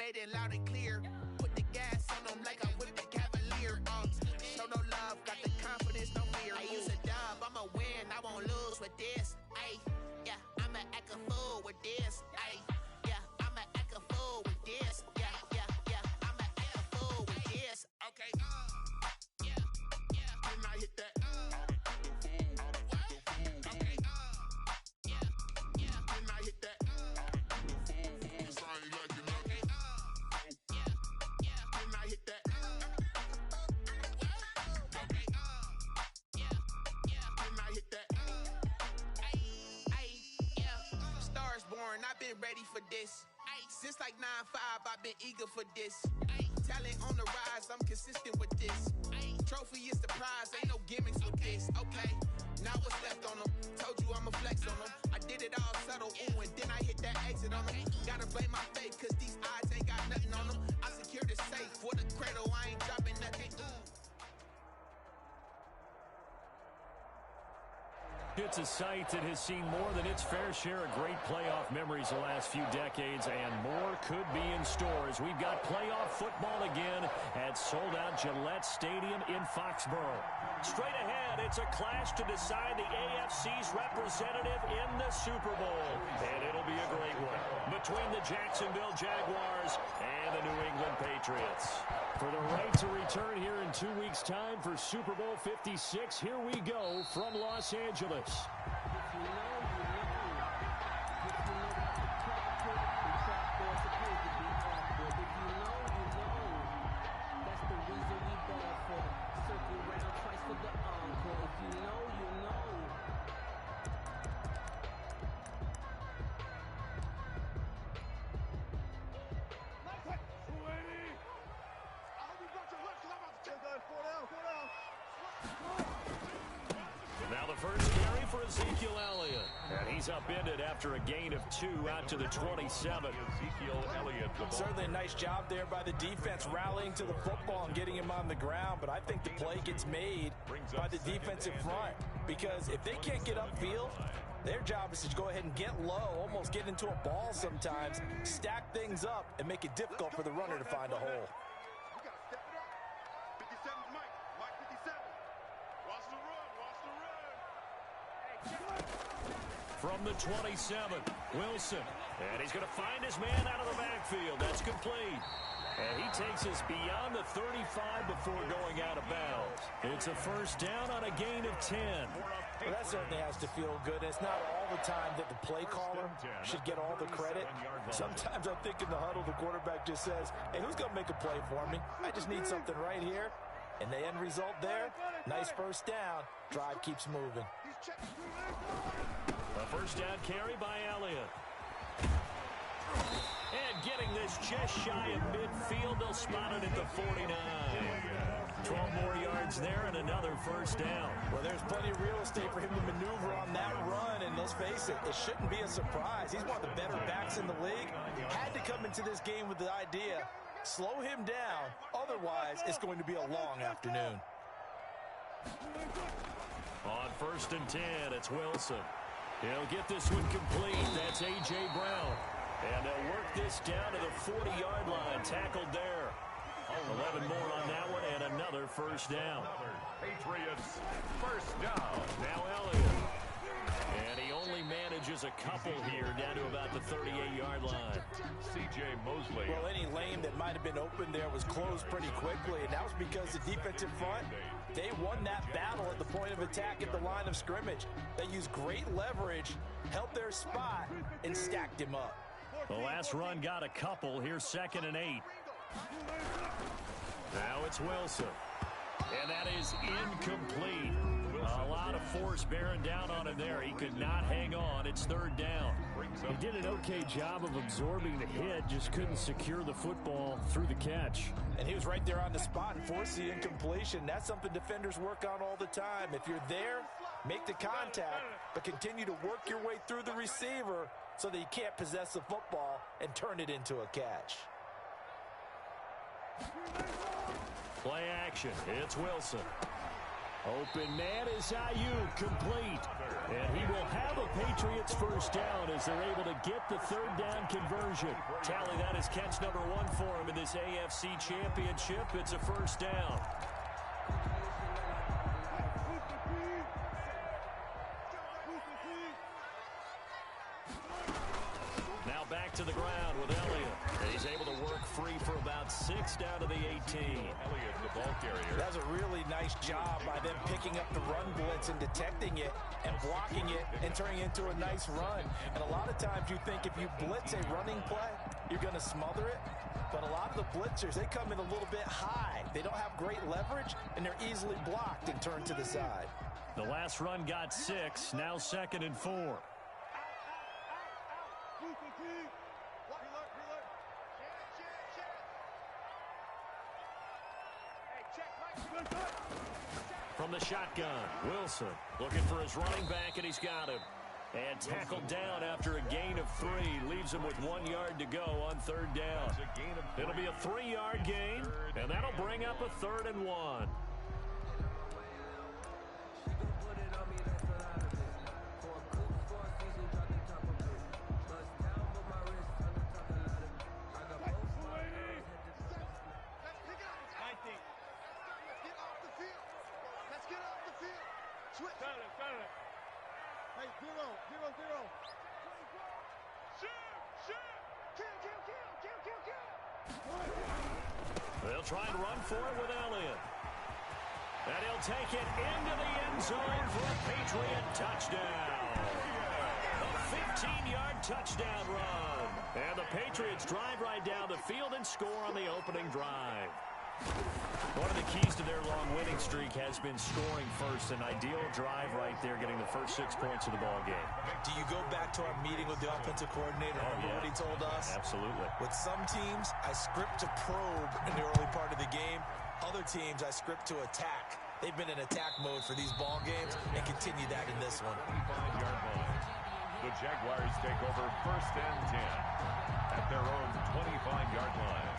made it loud and clear. Put the gas on them like I whipped the Cavalier. Show no love, got the confidence, no fear. I use a dub, I'ma win, I won't lose with this. Ay, yeah, I'ma act a fool with this. Ay, yeah, I'ma act a fool with this. Yeah, yeah, yeah, I'ma act a fool with this. Okay, yeah, yeah. Then I hit that. Okay, yeah, yeah. Then I hit that. I've been ready for this. Since like 9-5, I've been eager for this. Talent on the rise, I'm consistent with this. Trophy is the prize, ain't no gimmicks with this. Okay, now what's left on them? Told you I'ma flex on them. I did it all subtle, ooh, and then I hit that exit on them. Gotta blame my faith, cause these odds ain't got nothing on them. I secured the safe for the cradle, I ain't dropping nothing. It's a site that has seen more than its fair share of great playoff memories the last few decades, and more could be in store as we've got playoff football again at sold-out Gillette Stadium in Foxborough. Straight ahead, it's a clash to decide the AFC's representative in the Super Bowl, and it'll be a great one between the Jacksonville Jaguars and the New England Patriots. For the right to return here in 2 weeks' time for Super Bowl 56, here we go from Los Angeles. Now the first carry for Ezekiel Elliott. And he's upended after a gain of 2 out to the 27. Ezekiel Elliott. Certainly a nice job there by the defense rallying to the football and getting him on the ground. But I think the play gets made by the defensive front. Because if they can't get upfield, their job is to go ahead and get low, almost get into a ball sometimes, stack things up, and make it difficult for the runner to find a hole. From the 27, Wilson. And he's going to find his man out of the backfield. That's complete. And he takes us beyond the 35 before going out of bounds. It's a first down on a gain of 10. Well, that certainly has to feel good. It's not all the time that the play caller should get all the credit. Sometimes I think in the huddle, the quarterback just says, hey, who's going to make a play for me? I just need something right here. And the end result there, nice first down. Drive keeps moving. A first down carry by Elliott. And getting this just shy of midfield, they'll spot it at the 49. 12 more yards there and another first down. Well, there's plenty of real estate for him to maneuver on that run, and let's face it, it shouldn't be a surprise. He's one of the better backs in the league. Had to come into this game with the idea, slow him down, otherwise it's going to be a long afternoon. On first and 10, it's Wilson. He'll get this one complete. That's A.J. Brown. And they'll work this down to the 40-yard line. Tackled there. 11 more on that one and another first down. Patriots first down. Now Elliott. And he only manages a couple here down to about the 38-yard line. C.J. Mosley. Well, any lane that might have been open there was closed pretty quickly, and that was because the defensive front, they won that battle at the point of attack at the line of scrimmage. They used great leverage, held their spot, and stacked him up. The last run got a couple. Here's 2nd and 8. Now it's Wilson. And that is incomplete. A lot of force bearing down on him there. He could not hang on. It's 3rd down. He did an okay job of absorbing the hit, just couldn't secure the football through the catch. And he was right there on the spot and forced the incompletion. That's something defenders work on all the time. If you're there, make the contact, but continue to work your way through the receiver so that you can't possess the football and turn it into a catch. Play action. It's Wilson. Open man is Ayuk, complete. And he will have a Patriots first down as they're able to get the third down conversion. Tally, that is catch number 1 for him in this AFC Championship. It's a first down. Now back to the ground with Elliott. He's able to work free for about 6 down to the 18. Elliott, the ball carrier. That's a really nice job by them picking up the run blitz and detecting it and blocking it and turning it into a nice run. And a lot of times you think if you blitz a running play, you're going to smother it. But a lot of the blitzers, they come in a little bit high. They don't have great leverage, and they're easily blocked and turned to the side. The last run got 6, now 2nd and 4. From the shotgun, Wilson looking for his running back, and he's got him. And tackled down after a gain of 3. Leaves him with 1 yard to go on third down. It'll be a 3-yard gain, and that'll bring up a 3rd and 1. They'll try and run for it with Elliott. And he'll take it into the end zone for a Patriot touchdown. A 15-yard touchdown run. And the Patriots drive right down the field and score on the opening drive. One of the keys to their long winning streak has been scoring first. An ideal drive right there, getting the first 6 points of the ball game. Do you go back to our meeting with the offensive coordinator? Remember what he told us? Absolutely. With some teams, I script to probe in the early part of the game. Other teams, I script to attack. They've been in attack mode for these ball games and continue that in this one. 25-yard line. The Jaguars take over 1st and 10 at their own 25-yard line.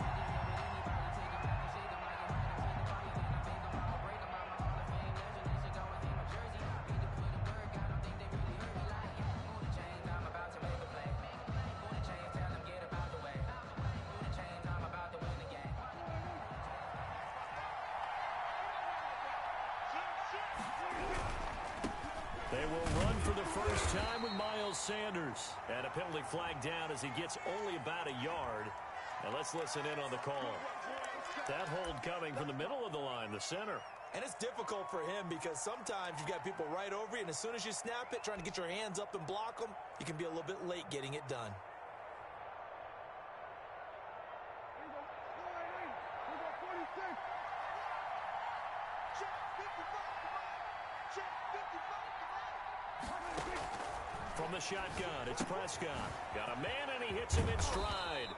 They will run for the first time with Miles Sanders. And a penalty flag down as he gets only about a yard. Now let's listen in on the call. That hold coming from the middle of the line, the center. And it's difficult for him because sometimes you've got people right over you, and as soon as you snap it, trying to get your hands up and block them, you can be a little bit late getting it done. From the shotgun, it's Prescott. Got a man, and he hits him in stride.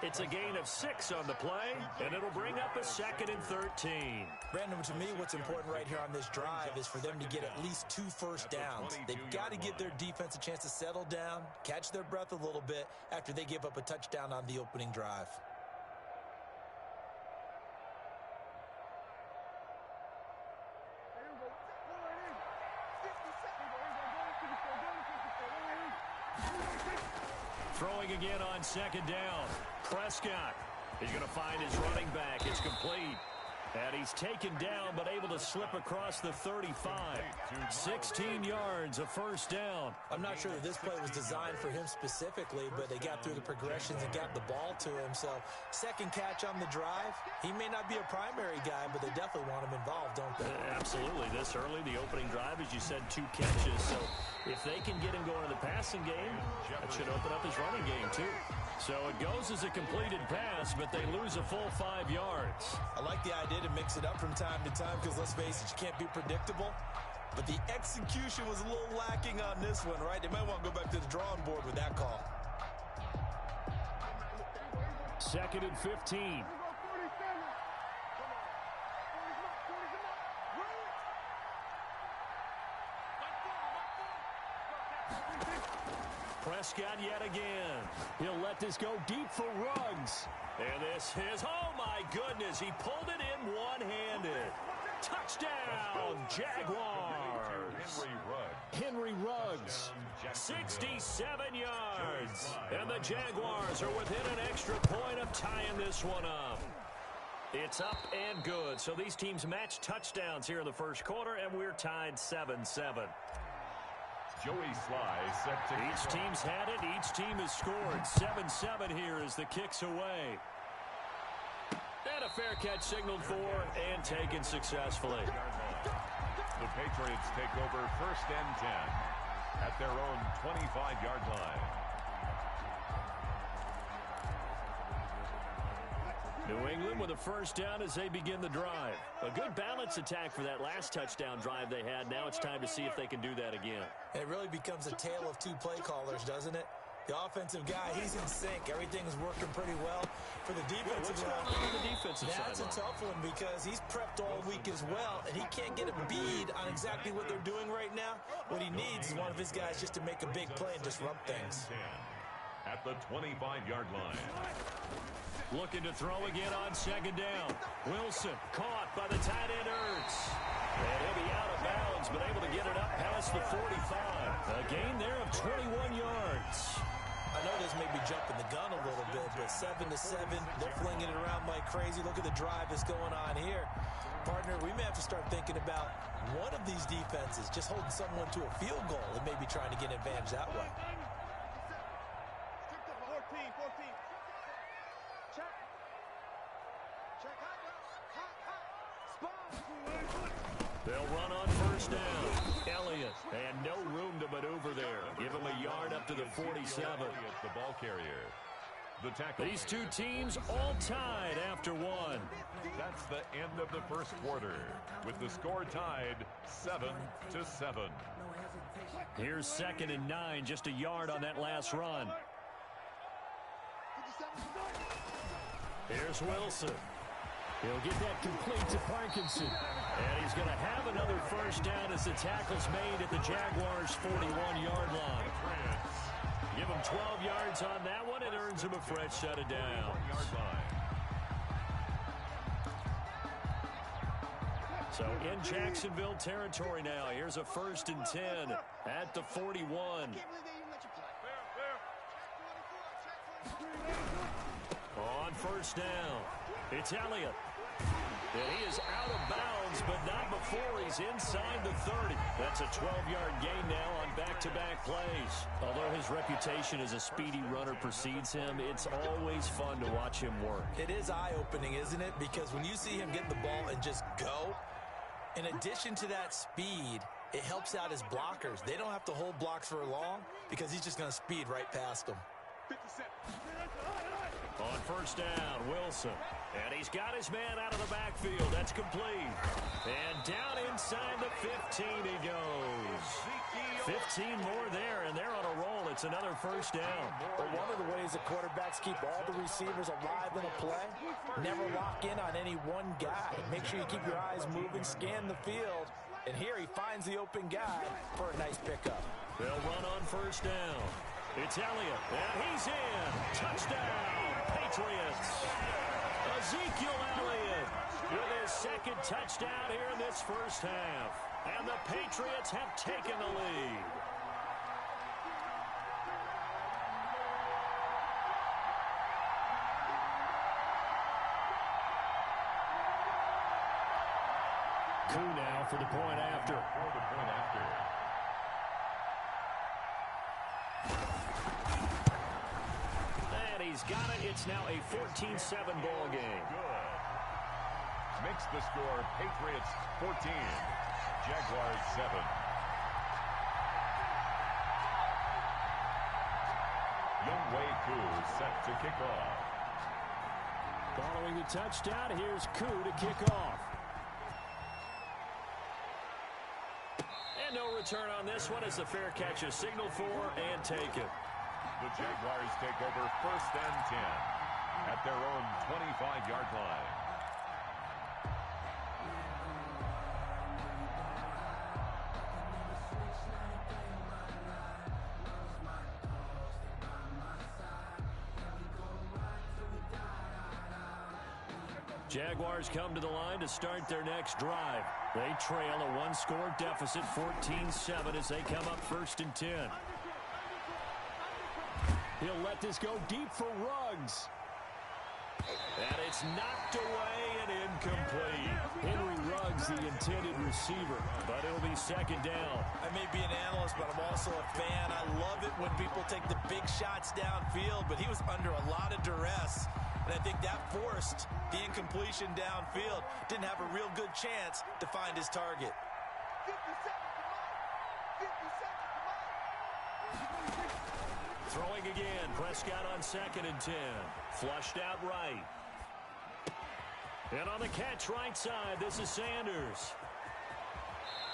It's a gain of 6 on the play, and it'll bring up a 2nd and 13. Brandon, to me, what's important right here on this drive is for them to get at least 2 first downs. They've got to give their defense a chance to settle down, catch their breath a little bit after they give up a touchdown on the opening drive. Throwing again on 2nd down. Prescott is going to find his running back. It's complete. And he's taken down, but able to slip across the 35. 16 yards, a first down. I'm not sure that this play was designed for him specifically, but they got through the progressions and got the ball to him. So, second catch on the drive. He may not be a primary guy, but they definitely want him involved, don't they? Absolutely. This early, the opening drive, as you said, 2 catches. So, if they can get him going in the passing game, that should open up his running game, too. So it goes as a completed pass, but they lose a full 5 yards. I like the idea to mix it up from time to time because, let's face it, you can't be predictable. But the execution was a little lacking on this one, right? They might want to go back to the drawing board with that call. 2nd and 15. Prescott yet again. He'll let this go deep for Ruggs. And this is, oh my goodness, he pulled it in one-handed. Touchdown, Jaguars. Henry Ruggs. 67 yards. And the Jaguars are within an extra point of tying this one up. It's up and good. So these teams match touchdowns here in the first quarter, and we're tied 7-7. Joey Sly set to Each team's had it. Each team has scored. 7-7 here as the kick's away. And a fair catch signaled for and taken successfully. The Patriots take over 1st and 10 at their own 25-yard line. New England with a first down as they begin the drive. A good balance attack for that last touchdown drive they had. Now it's time to see if they can do that again. And it really becomes a tale of two play callers, doesn't it? The offensive guy, he's in sync. Everything's working pretty well. For the defensive that's a tough one because he's prepped all week as well, and he can't get a bead on exactly what they're doing right now. What he needs is one of his guys just to make a big play and disrupt things. At the 25-yard line. Looking to throw again on 2nd down. Wilson caught by the tight end Ertz. And he'll be out of bounds, but able to get it up past the 45. A gain there of 21 yards. I know this may be jumping the gun a little bit, but 7-7, they're flinging it around like crazy. Look at the drive that's going on here. Partner, we may have to start thinking about one of these defenses just holding someone to a field goal and maybe trying to get an advantage that way. They'll run on 1st down. Elliott, and no room to maneuver there. Give him a yard up to the 47. The ball carrier. The tackle. These two teams all tied after one. That's the end of the first quarter, with the score tied 7-7. Here's 2nd and 9, just a yard on that last run. Here's Wilson. He'll get that complete to Parkinson. And he's going to have another first down as the tackle's made at the Jaguars' 41-yard line. Give him 12 yards on that one. It earns him a fresh set of downs. So in Jacksonville territory now. Here's a 1st and 10 at the 41. On 1st down, it's Elliott. And he is out of bounds, but not before he's inside the 30. That's a 12-yard gain now on back-to-back plays. Although his reputation as a speedy runner precedes him, it's always fun to watch him work. It is eye-opening, isn't it? Because when you see him get the ball and just go, in addition to that speed, it helps out his blockers. They don't have to hold blocks for long because he's just going to speed right past them. On 1st down, Wilson. And he's got his man out of the backfield. That's complete. And down inside the 15 he goes. 15 more there, and they're on a roll. It's another 1st down. But one of the ways that quarterbacks keep all the receivers alive in a play, never lock in on any one guy. Make sure you keep your eyes moving, scan the field. And here he finds the open guy for a nice pickup. They'll run on 1st down. It's Elliott, and he's in. Touchdown, Patriots. Ezekiel Elliott with his 2nd touchdown here in this first half. And the Patriots have taken the lead. Coup now for the point after. He's got it. It's now a 14-7 ball game. Good. Makes the score Patriots 14, Jaguars 7. Younghoe Koo set to kick off. Following the touchdown, here's Koo to kick off. And no return on this one as the fair catch is signaled for and taken. The Jaguars take over 1st and 10 at their own 25-yard line. Jaguars come to the line to start their next drive. They trail a one-score deficit, 14-7, as they come up 1st and 10. He'll let this go deep for Ruggs. And it's knocked away and incomplete. Henry Ruggs, the intended receiver. But it'll be 2nd down. I may be an analyst, but I'm also a fan. I love it when people take the big shots downfield, but he was under a lot of duress. And I think that forced the incompletion downfield. Didn't have a real good chance to find his target. 50 seconds, 50 seconds. Throwing again. Prescott on 2nd and 10. Flushed out right. And on the catch right side, this is Sanders.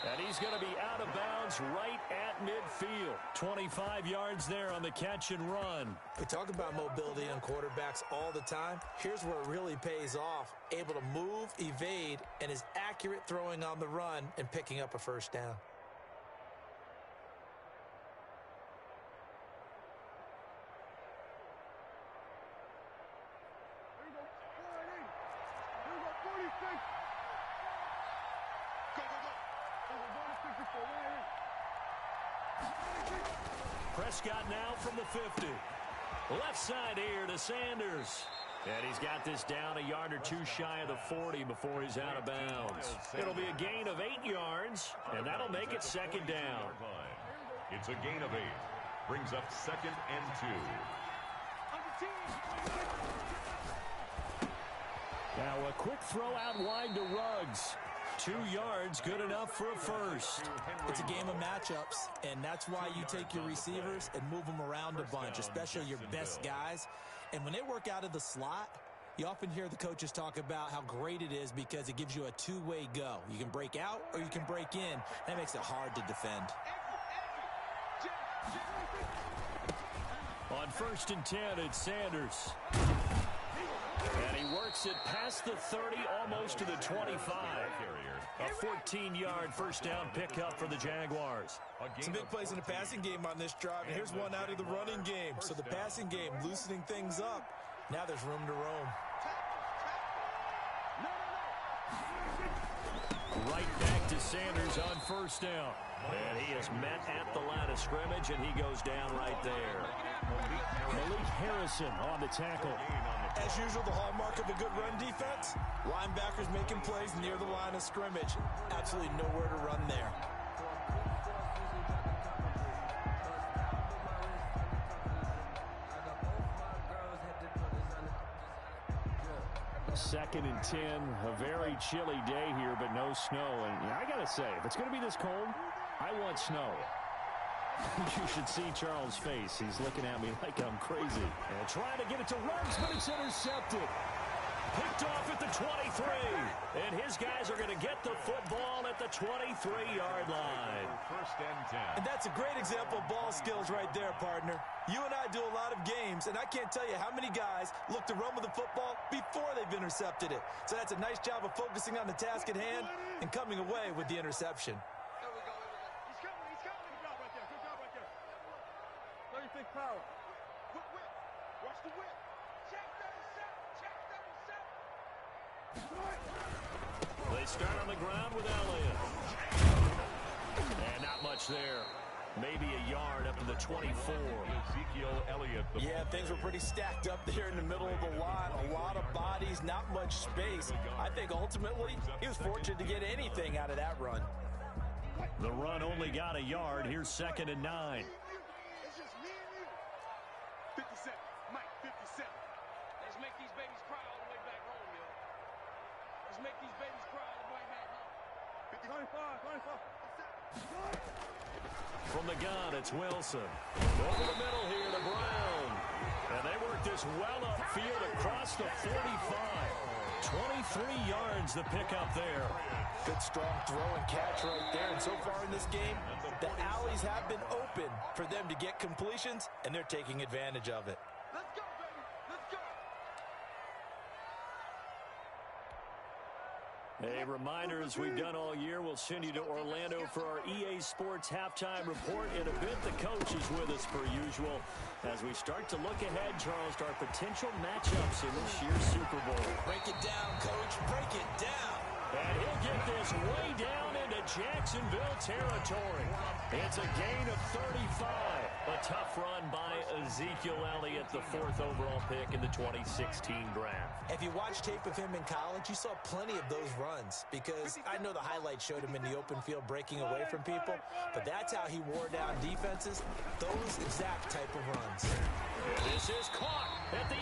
And he's going to be out of bounds right at midfield. 25 yards there on the catch and run. We talk about mobility on quarterbacks all the time. Here's where it really pays off. Able to move, evade, and is accurate throwing on the run and picking up a 1st down. Prescott now from the 50. Left side here to Sanders. And he's got this down a yard or 2 shy of the 40 before he's out of bounds. It'll be a gain of 8 yards, and that'll make it 2nd down. It's a gain of 8. Brings up 2nd and 2. Now a quick throw out wide to Ruggs. 2 yards, good enough for a 1st. It's a game of matchups, and that's why you take your receivers and move them around a bunch, especially your best guys. And when they work out of the slot, you often hear the coaches talk about how great it is because it gives you a two-way go. You can break out or you can break in. That makes it hard to defend. On 1st and 10, it's Sanders. And he works it past the 30, almost to the 25. A 14-yard 1st down pickup for the Jaguars. Some big plays in the passing game on this drive, and here's one out of the running game. So the passing game loosening things up. Now there's room to roam. Right back to Sanders on 1st down. And he is met at the line of scrimmage, and he goes down right there. Malik Harrison on the tackle. As usual, the hallmark of a good run defense, linebackers making plays near the line of scrimmage. Absolutely nowhere to run there. Second and 10, a very chilly day here, but no snow. And I got to say, if it's going to be this cold, I want snow. You should see Charles' face. He's looking at me like I'm crazy. And trying to get it to Ruggs, but it's intercepted. Picked off at the 23. And his guys are going to get the football at the 23-yard line. 1st and 10. And that's a great example of ball skills right there, partner. You and I do a lot of games, and I can't tell you how many guys look to run with the football before they've intercepted it. So that's a nice job of focusing on the task at hand and coming away with the interception. Power. Whip. Watch the whip. Check 37. They start on the ground with Elliott. And not much there. Maybe a yard up to the 24. Ezekiel Elliott. Yeah, things were pretty stacked up there in the middle of the line. A lot of bodies, not much space. I think ultimately he was fortunate to get anything out of that run. The run only got a yard. Here's 2nd and 9. 57. Mike, 57. Let's make these babies cry all the way back home, yo. Let's make these babies cry all the way back home. 25. From the gun, it's Wilson. Over the middle here to Brown. And they work this well upfield across the 45. 23 yards the pickup there. Good strong throw and catch right there. And so far in this game, the alleys have been open for them to get completions, and they're taking advantage of it. Let's go, baby. Let's go. A reminder, as we've done all year, we'll send you to Orlando for our EA Sports halftime report. In a bit, the coach is with us per usual as we start to look ahead, Charles, to our potential matchups in this year's Super Bowl. Break it down, Coach. Break it down. And he'll get this way down into Jacksonville territory. It's a gain of 35. A tough run by Ezekiel Elliott, the 4th overall pick in the 2016 draft. If you watch tape of him in college, you saw plenty of those runs because I know the highlights showed him in the open field breaking away from people, but that's how he wore down defenses, those exact type of runs. This is caught at the 8.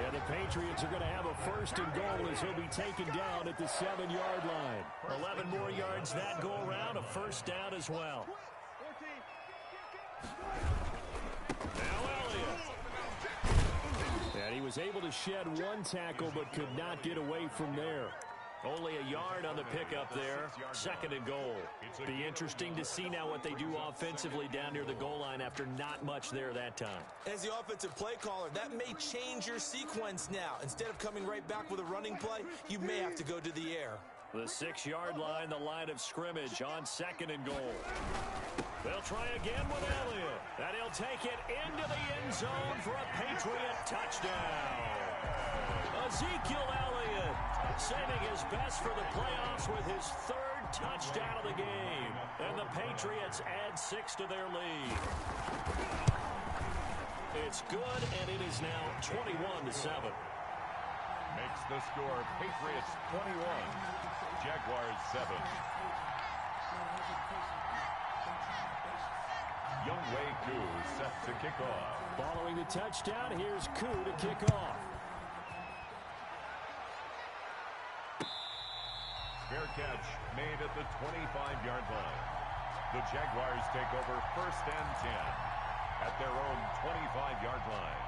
And the Patriots are going to have a 1st and goal as he'll be taken down at the 7-yard line. 11 more yards that go around, a 1st down as well. Now Elliott. And he was able to shed 1 tackle but could not get away from there. Only a yard on the pickup there. 2nd and goal. Be interesting to see now what they do offensively down near the goal line after not much there that time. As the offensive play caller, that may change your sequence now. Instead of coming right back with a running play, you may have to go to the air. The 6-yard line, the line of scrimmage on 2nd and goal. They'll try again with Elliott. And he'll take it into the end zone for a Patriot touchdown. Ezekiel Elliott saving his best for the playoffs with his 3rd touchdown of the game. And the Patriots add 6 to their lead. It's good, and it is now 21-7. Makes the score Patriots 21, Jaguars 7. Younghoe Koo set to kick off. Following the touchdown, here's Koo to kick off. Fair catch made at the 25-yard line. The Jaguars take over 1st and 10 at their own 25-yard line.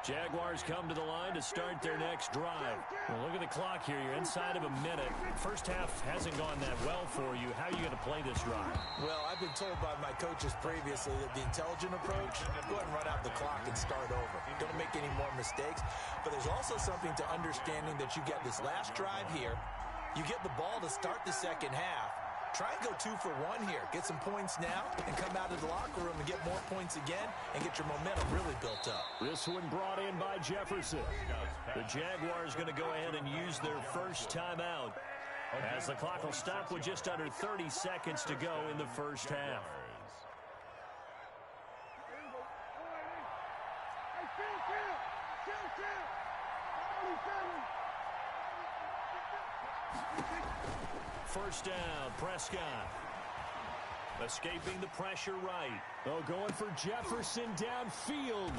Jaguars come to the line to start their next drive. Well, look at the clock here. You're inside of a minute. First half hasn't gone that well for you. How are you going to play this drive? Well, I've been told by my coaches previously that the intelligent approach, go ahead and run out the clock and start over. Don't make any more mistakes. But there's also something to understanding that you get this last drive here. You get the ball to start the second half. Try and go 2 for 1 here. Get some points now and come out of the locker room and get more points again and get your momentum really built up. This one brought in by Jefferson. The Jaguars going to go ahead and use their first timeout as the clock will stop with just under 30 seconds to go in the first half. First down, Prescott. Escaping the pressure right. Oh, going for Jefferson downfield.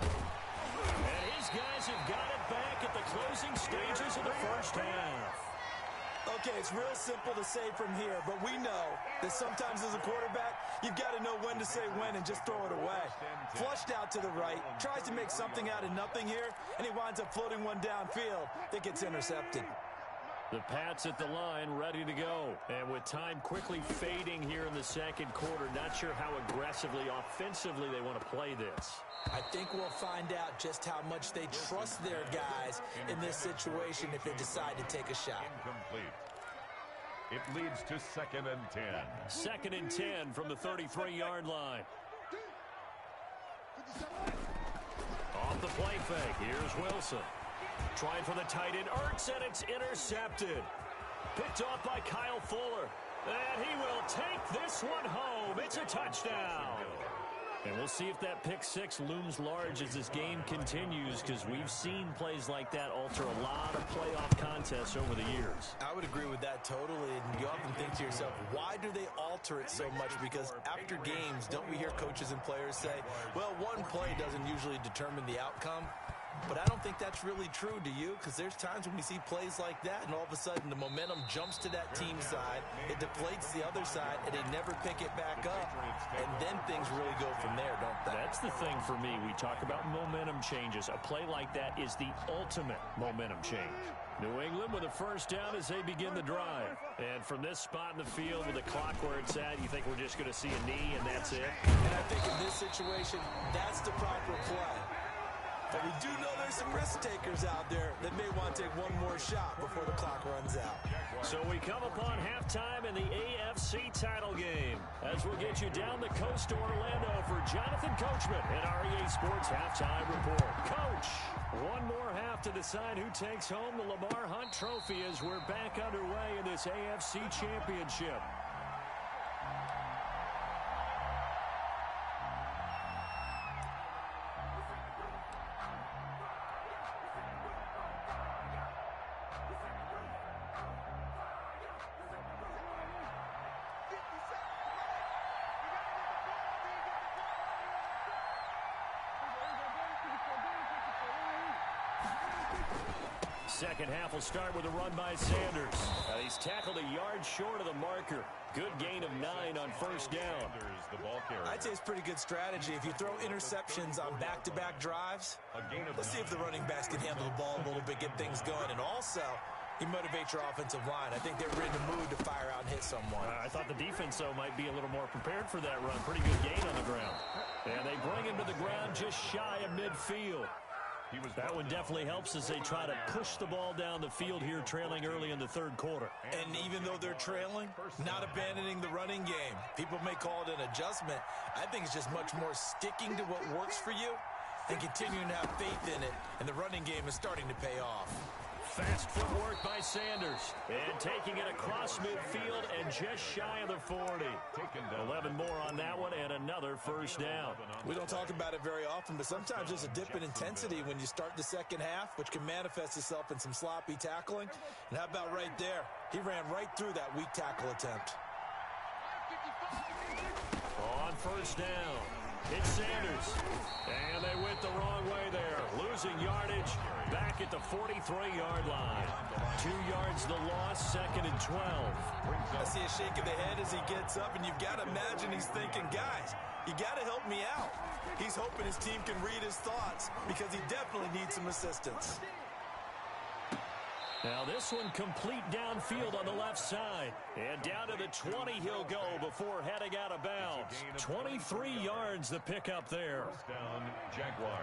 And his guys have got it back at the closing stages of the first half. Okay, it's real simple to say from here, but we know that sometimes as a quarterback, you've got to know when to say when and just throw it away. Flushed out to the right, tries to make something out of nothing here, and he winds up floating one downfield that gets intercepted. The Pats at the line, ready to go. And with time quickly fading here in the second quarter, not sure how aggressively, offensively they want to play this. I think we'll find out just how much they trust their guys in this situation if they decide to take a shot. Incomplete. It leads to 2nd and 10. 2nd and 10 from the 33-yard line. Off the play fake, here's Wilson. Trying for the tight end, Ertz, and it's intercepted. Picked off by Kyle Fuller. And he will take this one home. It's a touchdown. And we'll see if that pick 6 looms large as this game continues, because we've seen plays like that alter a lot of playoff contests over the years. I would agree with that totally. And you often think to yourself, why do they alter it so much? Because after games, don't we hear coaches and players say, well, one play doesn't usually determine the outcome? But I don't think that's really true, do you? Because there's times when we see plays like that, and all of a sudden the momentum jumps to that team side, it deflates the other side, and they never pick it back up. And then things really go from there, don't they? That's the thing for me. We talk about momentum changes. A play like that is the ultimate momentum change. New England with a first down as they begin the drive. And from this spot in the field with the clock where it's at, you think we're just going to see a knee and that's it? And I think in this situation, that's the proper play. But we do know there's some risk takers out there that may want to take one more shot before the clock runs out. So we come upon halftime in the AFC title game, as we'll get you down the coast to Orlando for Jonathan Coachman in our EA Sports Halftime Report. Coach, one more half to decide who takes home the Lamar Hunt Trophy as we're back underway in this AFC Championship. Second half will start with a run by Sanders. He's tackled a yard short of the marker. Good gain of 9 on first down. I'd say it's pretty good strategy. If you throw interceptions on back-to-back drives, let's see if the running backs can handle the ball a little bit, get things going. And also, you motivate your offensive line. I think they're in the mood to fire out and hit someone. I thought the defense, though, might be a little more prepared for that run. Pretty good gain on the ground. And they bring him to the ground just shy of midfield. That one definitely helps as they try to push the ball down the field here, trailing early in the third quarter. And even though they're trailing, not abandoning the running game. People may call it an adjustment. I think it's just much more sticking to what works for you and continuing to have faith in it. And the running game is starting to pay off. Fast footwork by Sanders. And taking it across midfield and just shy of the 40. 11 more on that one and another first down. We don't talk about it very often, but sometimes there's a dip in intensity when you start the second half, which can manifest itself in some sloppy tackling. And how about right there? He ran right through that weak tackle attempt. On first down, it's Sanders. And they went the wrong way there. Losing yardage back at the 43-yard line. 2 yards the loss, second and 12. I see a shake of the head as he gets up, and you've got to imagine he's thinking, guys, you got to help me out. He's hoping his team can read his thoughts because he definitely needs some assistance. Now this one complete downfield on the left side. And down to the 20 he'll go before heading out of bounds. 23 yards the pickup there. First down, Jaguars.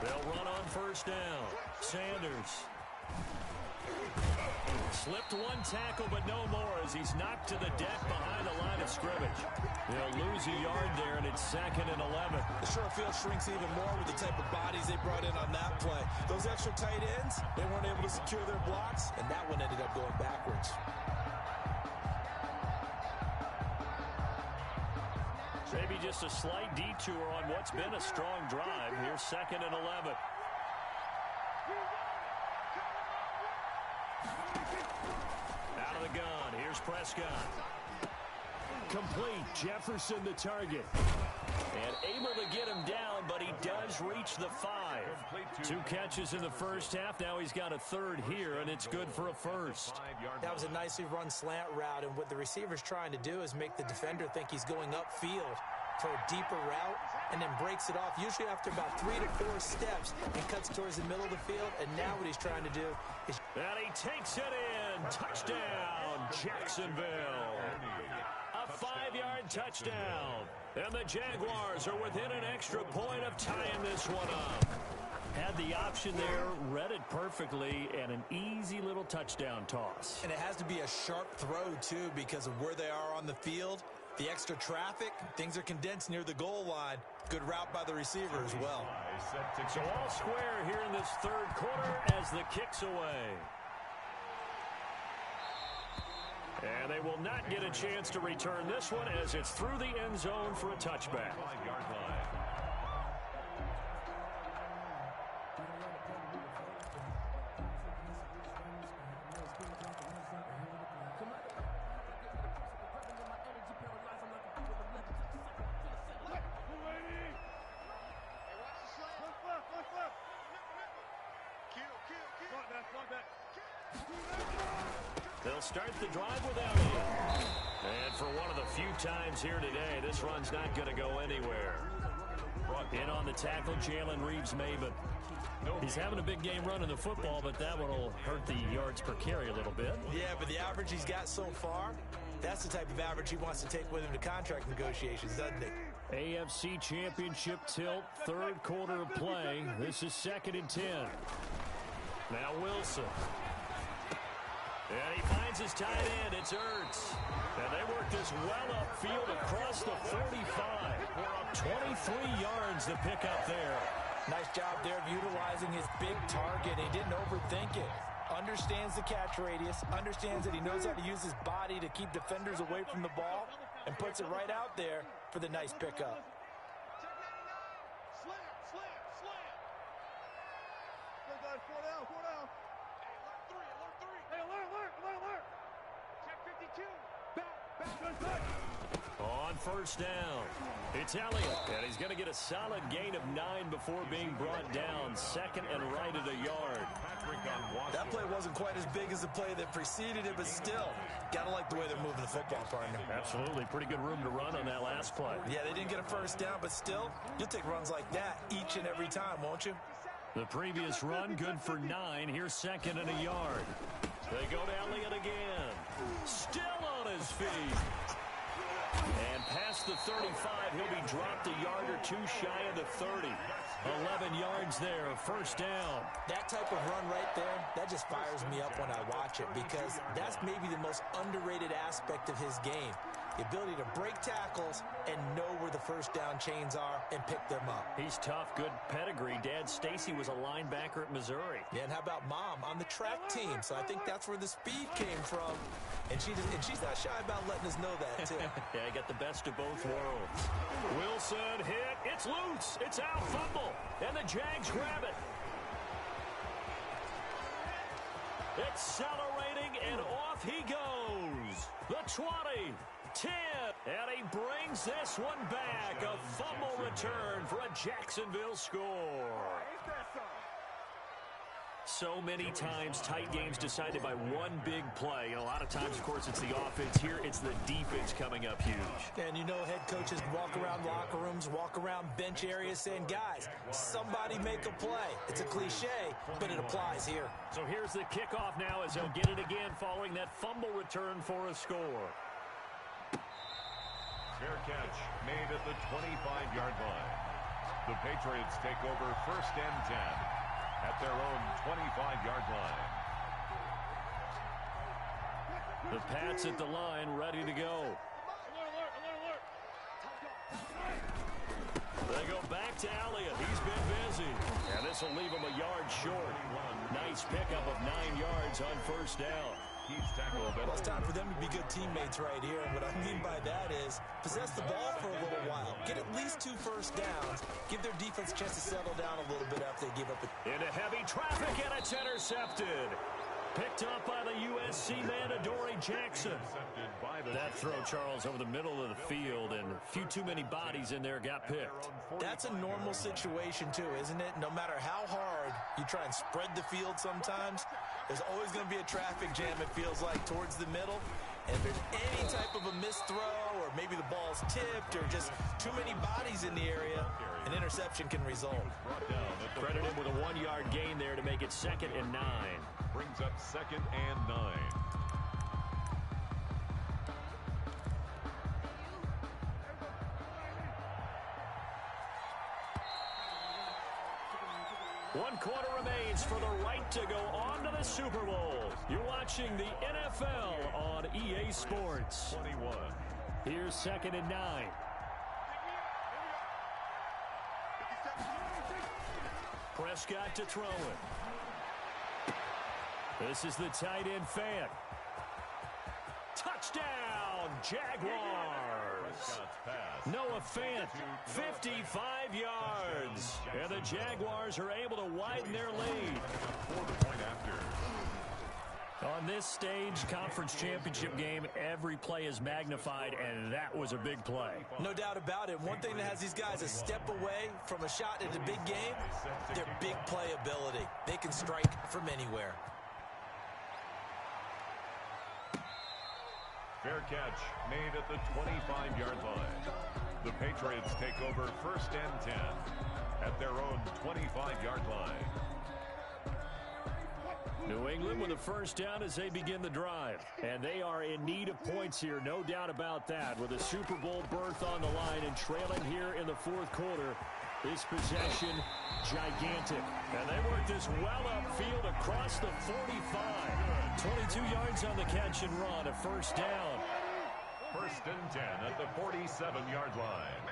They'll run on first down. Sanders. Slipped one tackle, but no more as he's knocked to the deck behind the line of scrimmage. They'll lose a yard there, and it's second and 11. The short field shrinks even more with the type of bodies they brought in on that play. Those extra tight ends, they weren't able to secure their blocks, and that one ended up going backwards. Maybe just a slight detour on what's been a strong drive. Here's second and 11. Out of the gun. Here's Prescott. Complete. Jefferson the target. And able to get him down, but he does reach the 5. 2 catches in the first half. Now he's got a third here, and it's good for a first. That was a nicely run slant route, and what the receiver's trying to do is make the defender think he's going upfield for a deeper route, and then breaks it off, usually after about 3 to 4 steps, and cuts towards the middle of the field. And now what he's trying to do is... And he takes it in. Touchdown, Jacksonville. A 5-yard touchdown. And the Jaguars are within an extra point of tying this one up. Had the option there, read it perfectly, and an easy little touchdown toss. And it has to be a sharp throw, too, because of where they are on the field. The extra traffic, things are condensed near the goal line. Good route by the receiver as well. So all square here in this third quarter as the kick's away. And they will not get a chance to return this one as it's through the end zone for a touchback. 5-yard line. They'll start the drive with Elliott. And for one of the few times here today, this run's not going to go anywhere. In on the tackle, Jalen Reeves-Maybin. He's having a big game running the football, but that one will hurt the yards per carry a little bit. Yeah, but the average he's got so far, that's the type of average he wants to take with him to contract negotiations, doesn't he? AFC Championship tilt, third quarter of play. This is 2nd and 10. Now Wilson. And he finds his tight end. It's Ertz. And they work this well upfield across the 45. 23 yards to pick up there. Nice job there of utilizing his big target. He didn't overthink it. Understands the catch radius. Understands that he knows how to use his body to keep defenders away from the ball. And puts it right out there for the nice pickup. On first down, it's Elliott, and he's going to get a solid gain of 9 before being brought down. 2nd and right at a yard. That play wasn't quite as big as the play that preceded it, but still, gotta like the way they're moving the football, partner. Absolutely, pretty good room to run on that last play. Yeah, they didn't get a first down, but still, you'll take runs like that each and every time, won't you? The previous run, good for 9. Here's 2nd and a yard. They go to Elliott again. Still on his feet. And past the 35, he'll be dropped a yard or 2 shy of the 30. 11 yards there, first down. That type of run right there, that just fires me up when I watch it because that's maybe the most underrated aspect of his game. The ability to break tackles and know where the first down chains are and pick them up. He's tough, good pedigree. Dad Stacy was a linebacker at Missouri. Yeah, and how about Mom on the track team? So I think that's where the speed came from. And she's not shy about letting us know that, too. Yeah, I got the best of both worlds. Wilson hit. It's loose. It's out. Fumble. And the Jags grab it. Accelerating, and off he goes. The 20. 10, and he brings this one back. A fumble return for a Jacksonville score. So many times, tight games decided by one big play. And a lot of times, of course, it's the offense. Here, it's the defense coming up huge. And you know, head coaches walk around locker rooms, walk around bench areas saying, guys, somebody make a play. It's a cliche, but it applies here. So here's the kickoff now as they'll get it again following that fumble return for a score. Fair catch made at the 25-yard line. The Patriots take over 1st and 10 at their own 25-yard line. The Pats at the line, ready to go. They go back to Elliott. He's been busy. And this will leave him a yard short. Nice pickup of 9 yards on first down. Well, it's time for them to be good teammates right here. And what I mean by that is possess the ball for a little while. Get at least 2 first downs. Give their defense a chance to settle down a little bit after they give up. Into heavy traffic, and it's intercepted. Picked up by the USC man, Adoree Jackson. That throw, Charles, over the middle of the field, and a few too many bodies in there got picked. That's a normal situation, too, isn't it? No matter how hard you try and spread the field sometimes, there's always going to be a traffic jam, it feels like, towards the middle. And if there's any type of a missed throw, or maybe the ball's tipped, or just too many bodies in the area, an interception can result. Credit him with a 1-yard gain there to make it 2nd and 9. Brings up 2nd and 9. One quarter remains for the right to go on to the Super Bowl. You're watching the NFL on EA Sports. 21. Here's 2nd and 9. Prescott to throw it. This is the tight end fan. Touchdown, Jaguars. Noah Fant, 55 yards. And the Jaguars are able to widen their lead. On this stage, conference championship game, every play is magnified, and that was a big play. No doubt about it. One thing that has these guys a step away from a shot at the big game, their big play ability. They can strike from anywhere. Fair catch made at the 25-yard line. The Patriots take over 1st and 10 at their own 25-yard line. New England with a first down as they begin the drive. And they are in need of points here, no doubt about that. With a Super Bowl berth on the line and trailing here in the fourth quarter, this possession gigantic. And they work this well upfield across the 45. 22 yards on the catch and run, a first down. First and 10 at the 47-yard line.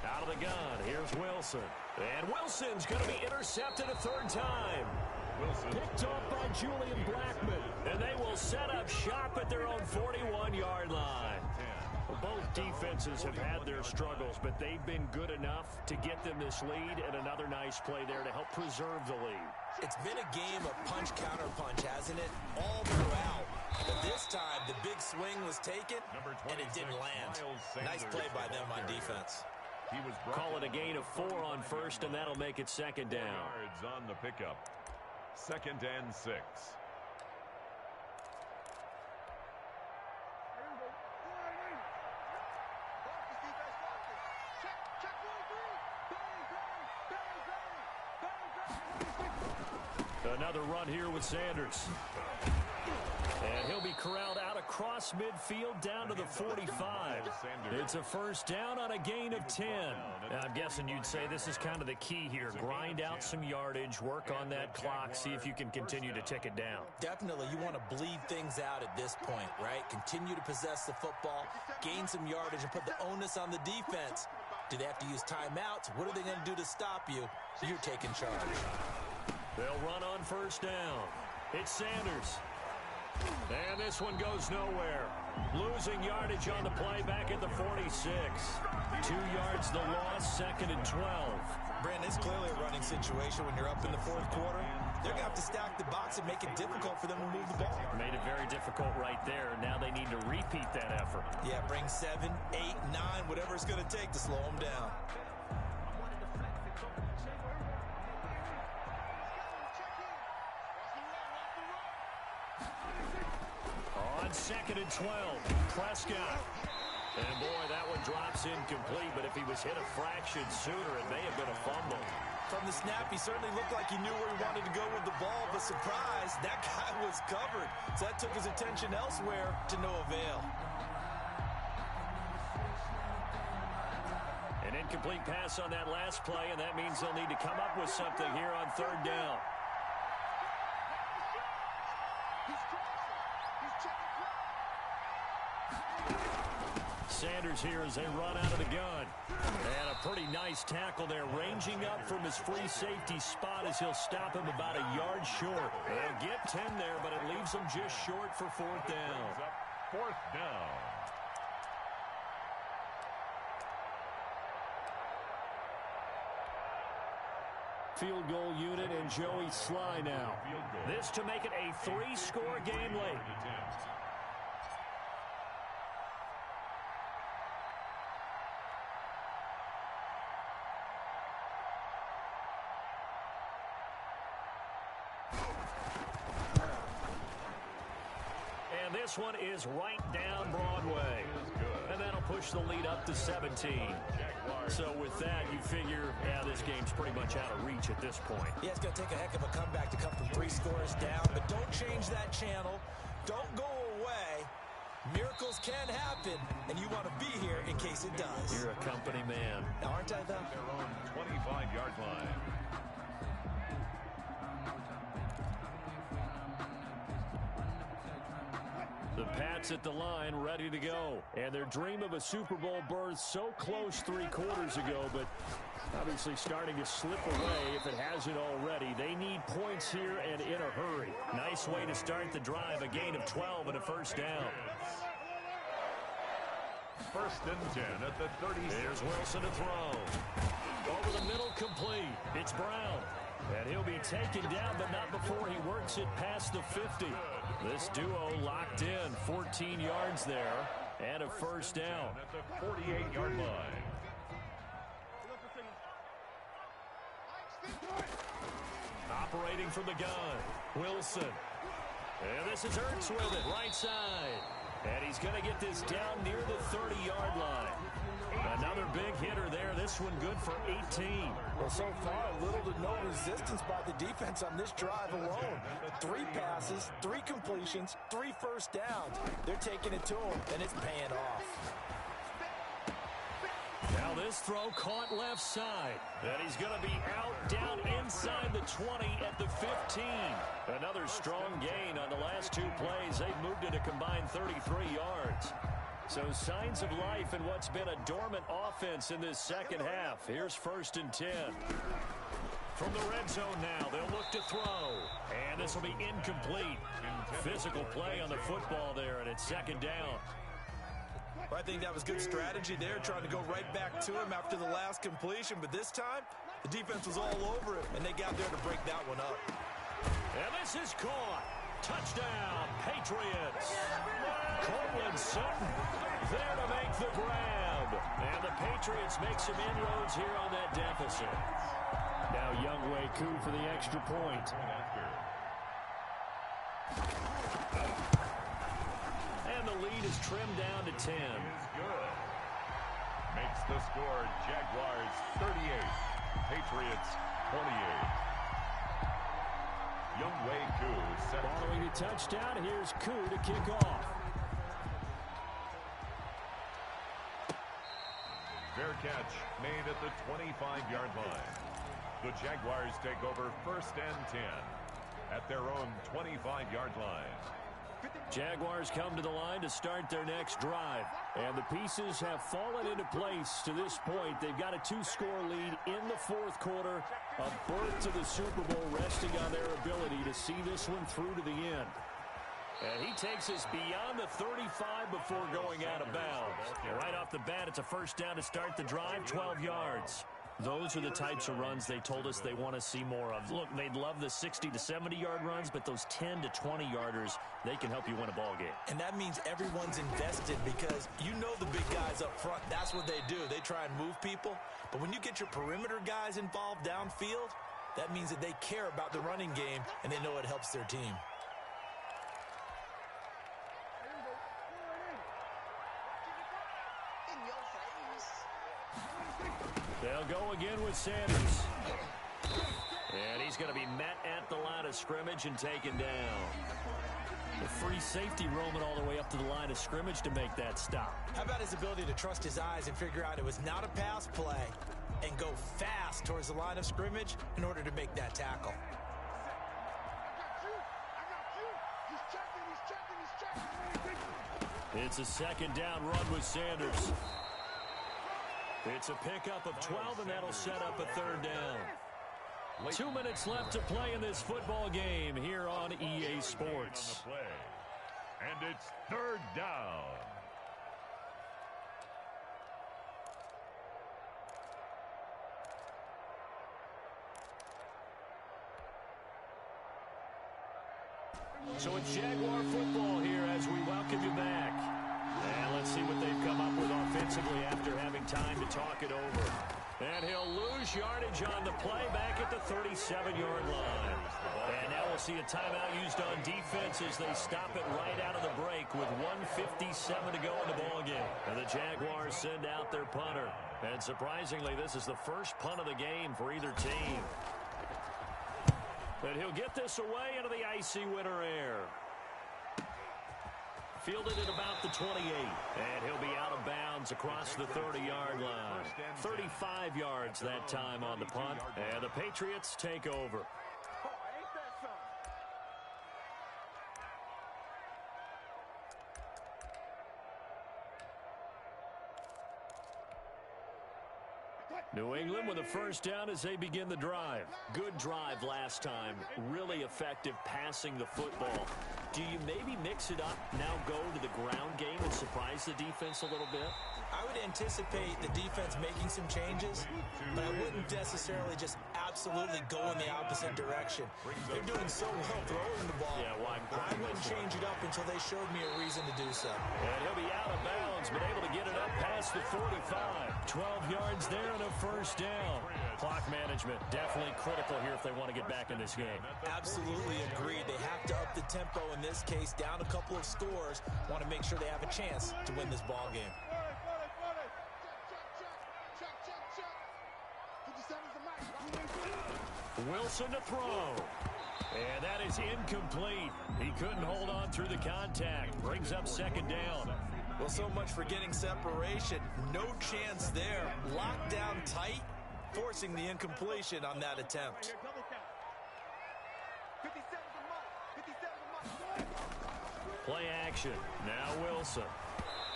Out of the gun, here's Wilson. And Wilson's going to be intercepted a third time. Wilson Picked off by Julian Blackman. And they will set up shop at their own 41-yard line. Both defenses have had their struggles, but they've been good enough to get them this lead, and another nice play there to help preserve the lead. It's been a game of punch-counter-punch, hasn't it? All throughout. But this time, the big swing was taken, and it didn't land. Nice play by them on defense. Call it a gain of 4 on first, and that'll make it second down. Yards on the pickup. Second and 6. Another run here with Sanders. And he'll be corralled out across midfield down to the 45. It's a first down on a gain of 10. Now, I'm guessing you'd say this is kind of the key here. Grind out some yardage, work on that clock, see if you can continue to tick it down. Definitely, you want to bleed things out at this point, right? Continue to possess the football, gain some yardage, and put the onus on the defense. Do they have to use timeouts? What are they going to do to stop you? You're taking charge. They'll run on first down. It's Sanders. And this one goes nowhere. Losing yardage on the play back at the 46. 2 yards the loss, second and 12. Brandon, it's clearly a running situation when you're up in the fourth quarter. They're going to have to stack the box and make it difficult for them to move the ball. Made it very difficult right there. Now they need to repeat that effort. Yeah, bring 7, 8, 9, whatever it's going to take to slow them down. On second and 12, Prescott. And boy, that one drops incomplete, but if he was hit a fraction sooner, it may have been a fumble. From the snap, he certainly looked like he knew where he wanted to go with the ball, but surprise, that guy was covered. So that took his attention elsewhere to no avail. An incomplete pass on that last play, and that means they'll need to come up with something here on third down. Sanders here as they run out of the gun. And a pretty nice tackle there, ranging up from his free safety spot as he'll stop him about a yard short. They'll get 10 there, but it leaves them just short for fourth down. Fourth down. Field goal unit and Joey Sly now. This to make it a 3-score game late. And this one is right down Broadway. And that'll push the lead up to 17. So with that, you figure, yeah, this game's pretty much out of reach at this point. Yeah, it's going to take a heck of a comeback to come from 3 scores down. But don't change that channel. Don't go away. Miracles can happen, and you want to be here in case it does. You're a company man. Now, aren't I, though? Their own 25-yard line. The Pats at the line, ready to go. And their dream of a Super Bowl berth so close 3 quarters ago, but obviously starting to slip away if it hasn't already. They need points here and in a hurry. Nice way to start the drive, a gain of 12 and a first down. First and 10 at the 36. Here's Wilson to throw. Over the middle, complete. It's Brown. And he'll be taken down, but not before he works it past the 50. This duo locked in, 14 yards there, and a first down. At the 48-yard line. Operating from the gun, Wilson. And this is Ertz with it, right side. And he's going to get this down near the 30-yard line. Another Another big hitter there. This one good for 18. Well, so far, little to no resistance by the defense on this drive alone. 3 passes, 3 completions, 3 first downs. They're taking it to him, and it's paying off. Now this throw caught left side. And he's going to be out down inside the 20 at the 15. Another strong gain on the last 2 plays. They've moved it a combined 33 yards. So signs of life in what's been a dormant offense in this second half. Here's 1st and 10. From the red zone now, they'll look to throw. And this will be incomplete. Physical play on the football there, and it's 2nd down. I think that was good strategy there, trying to go right back to him after the last completion. But this time, the defense was all over him, and they got there to break that one up. And this is caught. Touchdown, Patriots. Cortland Sutton there to make the grab. And the Patriots make some inroads here on that deficit. Now Younghoe Koo for the extra point. And the lead is trimmed down to 10. Good. Makes the score Jaguars 38, Patriots 28. Younghoe Koo set. Following the touchdown, here's Koo to kick off. Fair catch made at the 25-yard line. The Jaguars take over 1st and 10 at their own 25-yard line. Jaguars come to the line to start their next drive. And the pieces have fallen into place to this point. They've got a 2-score lead in the 4th quarter. A berth to the Super Bowl resting on their ability to see this one through to the end. And he takes us beyond the 35 before going out of bounds. And right off the bat, it's a 1st down to start the drive, 12 yards. Those are the types of runs they told us they want to see more of. Look, they'd love the 60 to 70-yard runs, but those 10 to 20-yarders, they can help you win a ball game. And that means everyone's invested because you know the big guys up front. That's what they do. They try and move people. But when you get your perimeter guys involved downfield, that means that they care about the running game, and they know it helps their team. They'll go again with Sanders. And he's going to be met at the line of scrimmage and taken down. The free safety roaming all the way up to the line of scrimmage to make that stop. How about his ability to trust his eyes and figure out it was not a pass play and go fast towards the line of scrimmage in order to make that tackle? It's a 2nd down run with Sanders. It's a pickup of 12, and that'll set up a 3rd down. 2 minutes left to play in this football game here on EA Sports. And it's 3rd down. So it's Jaguar football here as we welcome you back. And let's see what they've come up with offensively after having time to talk it over. And he'll lose yardage on the play back at the 37-yard line. And now we'll see a timeout used on defense as they stop it right out of the break with 1:57 to go in the ballgame. And the Jaguars send out their punter. And surprisingly, this is the first punt of the game for either team. But he'll get this away into the icy winter air. Fielded at about the 28. And he'll be out of bounds across the 30-yard line. 35 yards that time on the punt. And the Patriots take over. New England with a 1st down as they begin the drive. Good drive last time. Really effective passing the football. Do you maybe mix it up, now go to the ground game and surprise the defense a little bit? I would anticipate the defense making some changes, but I wouldn't necessarily just absolutely go in the opposite direction. They're doing so well throwing the ball. Yeah, well, I wouldn't change it up until they showed me a reason to do so. And he'll be out of bounds, but able to get it up past the 45. 12 yards there and a 1st down. Clock management definitely critical here if they want to get back in this game. Absolutely agreed. They have to up the tempo in this case, down a couple of scores. Want to make sure they have a chance to win this ball game. Wilson to throw. And that is incomplete. He couldn't hold on through the contact. Brings up second down. Well, so much for getting separation. No chance there. Locked down tight, forcing the incompletion on that attempt. Play action. Now Wilson.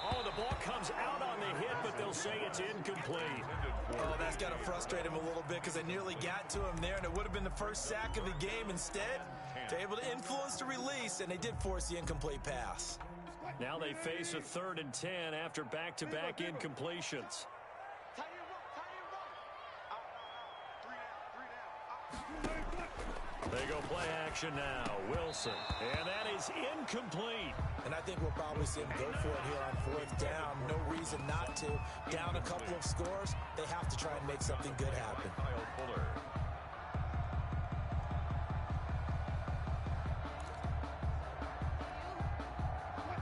Oh, the ball comes out on the hit, but they'll say it's incomplete. Oh, that's got to frustrate him a little bit because they nearly got to him there, and it would have been the first sack of the game. Instead, they're able to influence the release, and they did force the incomplete pass. Now they face a 3rd and 10 after back-to-back incompletions. They go play action now. Wilson. And that is incomplete. And I think we'll probably see him go for it here on 4th down. No reason not to. Down a couple of scores, they have to try and make something good happen.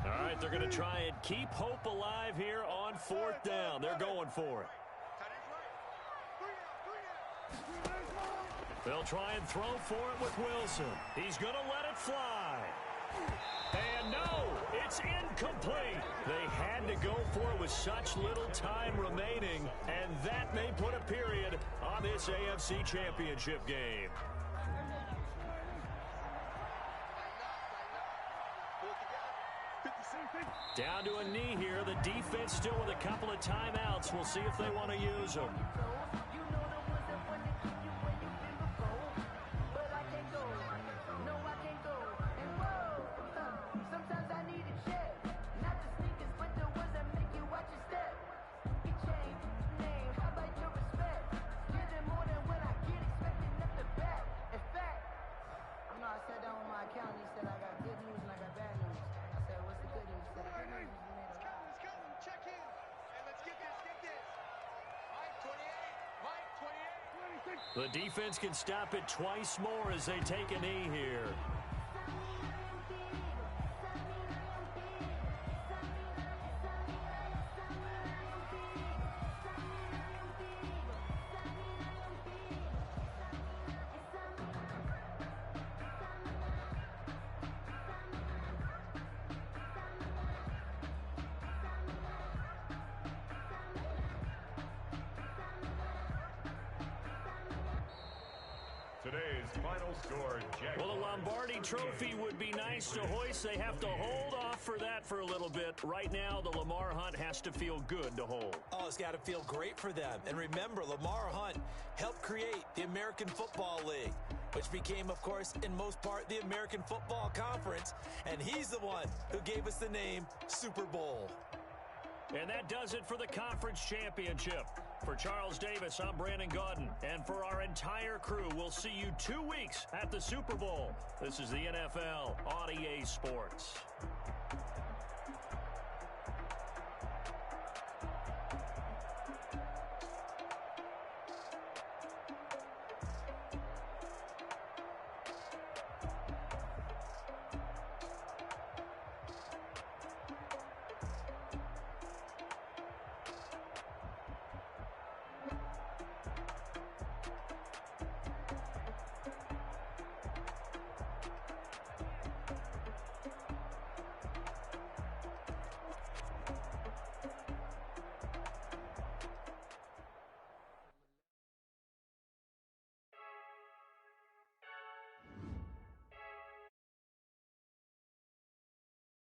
All right, they're going to try and keep hope alive here on 4th down. They're going for it. They'll try and throw for it with Wilson. He's going to let it fly. And no, it's incomplete. They had to go for it with such little time remaining, and that may put a period on this AFC Championship game. Down to a knee here. The defense still with a couple of timeouts. We'll see if they want to use them. The defense can stop it twice more as they take a knee here. Today's final score, Jaguars. Well, the Lombardi Trophy would be nice to hoist. They have to hold off for that for a little bit. Right now, the Lamar Hunt has to feel good to hold. Oh, it's got to feel great for them. And remember, Lamar Hunt helped create the American Football League, which became, of course, in most part, the American Football Conference. And he's the one who gave us the name Super Bowl. And that does it for the conference championship. For Charles Davis, I'm Brandon Gaudin. And for our entire crew, we'll see you 2 weeks at the Super Bowl. This is the NFL on EA Sports.